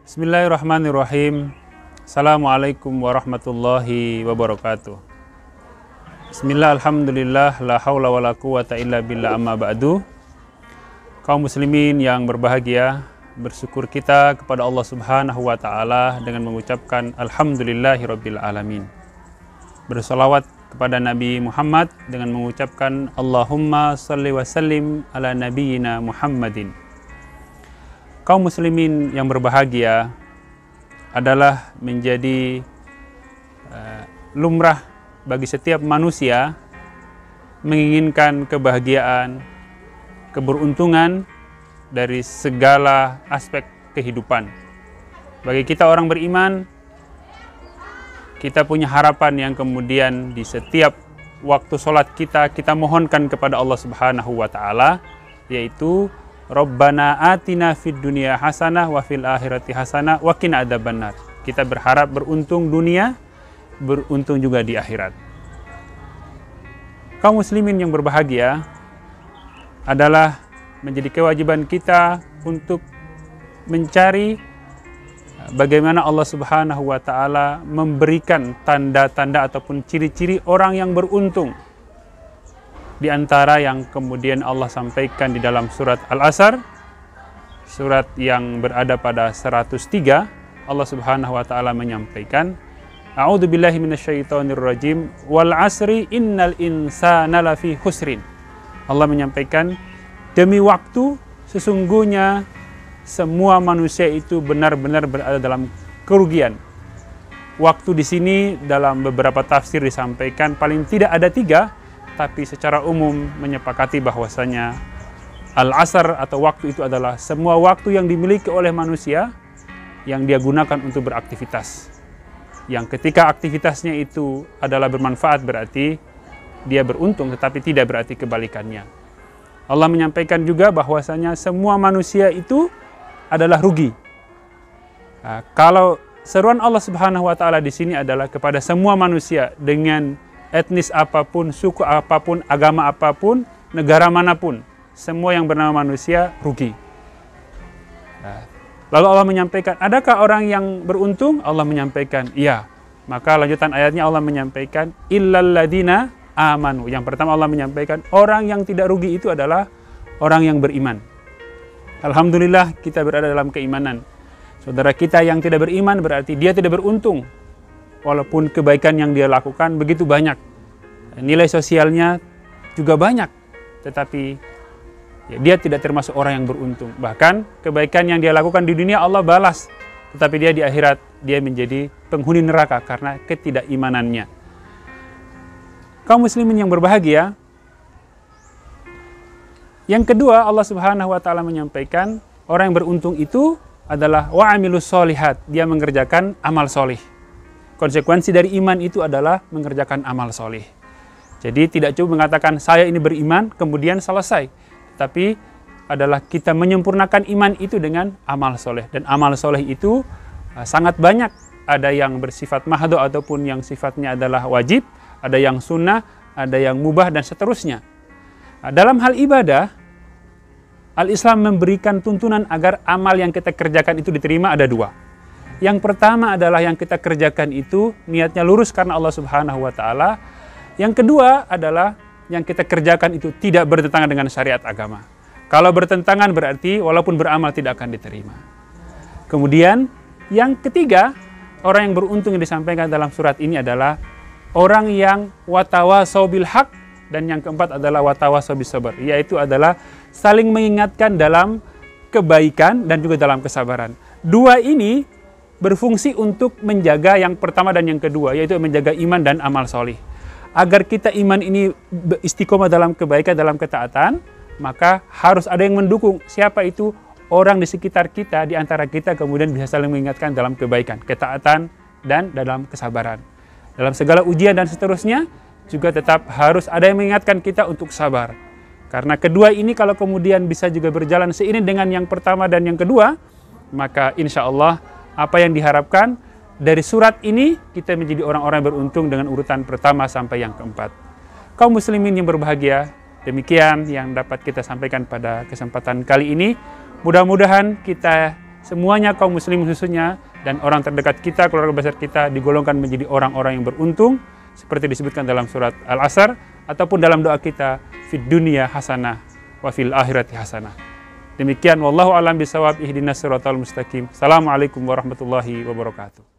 Bismillahirrahmanirrahim. Assalamualaikum warahmatullahi wabarakatuh. Bismillah, alhamdulillah, la hawla wa la quwata illa billah, amma ba'du. Kaum muslimin yang berbahagia, bersyukur kita kepada Allah subhanahu wa ta'ala dengan mengucapkan alhamdulillahirabbil alamin. Bersalawat kepada Nabi Muhammad dengan mengucapkan Allahumma salli wa sallim ala nabiyyina Muhammadin. Kaum muslimin yang berbahagia, adalah menjadi lumrah bagi setiap manusia menginginkan kebahagiaan, keberuntungan dari segala aspek kehidupan. Bagi kita orang beriman, kita punya harapan yang kemudian di setiap waktu sholat kita mohonkan kepada Allah subhanahu wa ta'ala, yaitu Rabbana atina fid dunya hasanah wa fil akhirati hasanah wa qina adzabannar. Kita berharap beruntung dunia, beruntung juga di akhirat. Kaum muslimin yang berbahagia, adalah menjadi kewajiban kita untuk mencari bagaimana Allah subhanahu wa ta'ala memberikan tanda-tanda ataupun ciri-ciri orang yang beruntung. Di antara yang kemudian Allah sampaikan di dalam surat Al-Asr, surat yang berada pada 103, Allah subhanahu wa ta'ala menyampaikan, A'udzu billahi minasyaitonir rajim, wal asri innal insana lafi khusrin. Allah menyampaikan, demi waktu sesungguhnya semua manusia itu benar-benar berada dalam kerugian. Waktu di sini dalam beberapa tafsir disampaikan paling tidak ada 3, tapi secara umum menyepakati bahwasanya al-asr atau waktu itu adalah semua waktu yang dimiliki oleh manusia yang dia gunakan untuk beraktivitas. Yang ketika aktivitasnya itu adalah bermanfaat berarti dia beruntung, tetapi tidak berarti kebalikannya. Allah menyampaikan juga bahwasanya semua manusia itu adalah rugi. Nah, kalau seruan Allah Subhanahu wa taala di sini adalah kepada semua manusia dengan etnis apapun, suku apapun, agama apapun, negara manapun, semua yang bernama manusia rugi. Lalu Allah menyampaikan, adakah orang yang beruntung? Allah menyampaikan, iya. Maka lanjutan ayatnya Allah menyampaikan, illal ladina amanu. Yang pertama Allah menyampaikan, orang yang tidak rugi itu adalah orang yang beriman. Alhamdulillah kita berada dalam keimanan. Saudara kita yang tidak beriman berarti dia tidak beruntung. Walaupun kebaikan yang dia lakukan begitu banyak, nilai sosialnya juga banyak, tetapi ya, dia tidak termasuk orang yang beruntung. Bahkan kebaikan yang dia lakukan di dunia Allah balas, tetapi dia di akhirat dia menjadi penghuni neraka karena ketidakimanannya. Kaum muslimin yang berbahagia, yang kedua Allah subhanahu wa ta'ala menyampaikan orang yang beruntung itu adalah wa'amilus sholihat, dia mengerjakan amal solih. Konsekuensi dari iman itu adalah mengerjakan amal soleh. Jadi tidak cukup mengatakan saya ini beriman kemudian selesai, tapi adalah kita menyempurnakan iman itu dengan amal soleh. Dan amal soleh itu sangat banyak. Ada yang bersifat mahdo ataupun yang sifatnya adalah wajib, ada yang sunnah, ada yang mubah dan seterusnya. Dalam hal ibadah, Al-Islam memberikan tuntunan agar amal yang kita kerjakan itu diterima ada 2. Yang pertama adalah yang kita kerjakan itu niatnya lurus karena Allah subhanahu wa ta'ala. Yang kedua adalah yang kita kerjakan itu tidak bertentangan dengan syariat agama. Kalau bertentangan berarti walaupun beramal tidak akan diterima. Kemudian yang ketiga, orang yang beruntung yang disampaikan dalam surat ini adalah orang yang watawasau bil haq, dan yang keempat adalah watawasau bis sabar, yaitu adalah saling mengingatkan dalam kebaikan dan juga dalam kesabaran. 2 ini berfungsi untuk menjaga yang pertama dan yang kedua, yaitu menjaga iman dan amal solih. Agar kita iman ini istiqomah dalam kebaikan, dalam ketaatan, maka harus ada yang mendukung. Siapa itu? Orang di sekitar kita, di antara kita kemudian bisa saling mengingatkan dalam kebaikan, ketaatan, dan dalam kesabaran. Dalam segala ujian dan seterusnya, juga tetap harus ada yang mengingatkan kita untuk sabar. Karena kedua ini kalau kemudian bisa juga berjalan seiring dengan yang pertama dan yang kedua, maka insya Allah apa yang diharapkan dari surat ini, kita menjadi orang-orang beruntung dengan urutan pertama sampai yang keempat. Kaum muslimin yang berbahagia, demikian yang dapat kita sampaikan pada kesempatan kali ini. Mudah-mudahan kita semuanya kaum muslimin khususnya dan orang terdekat kita, keluarga besar kita digolongkan menjadi orang-orang yang beruntung seperti disebutkan dalam surat Al-Asr ataupun dalam doa kita fid dunya hasanah wa fil akhirati hasanah. Demikian wallahu alam bisawab, ihdinas siratal mustaqim. Assalamualaikum warahmatullahi wabarakatuh.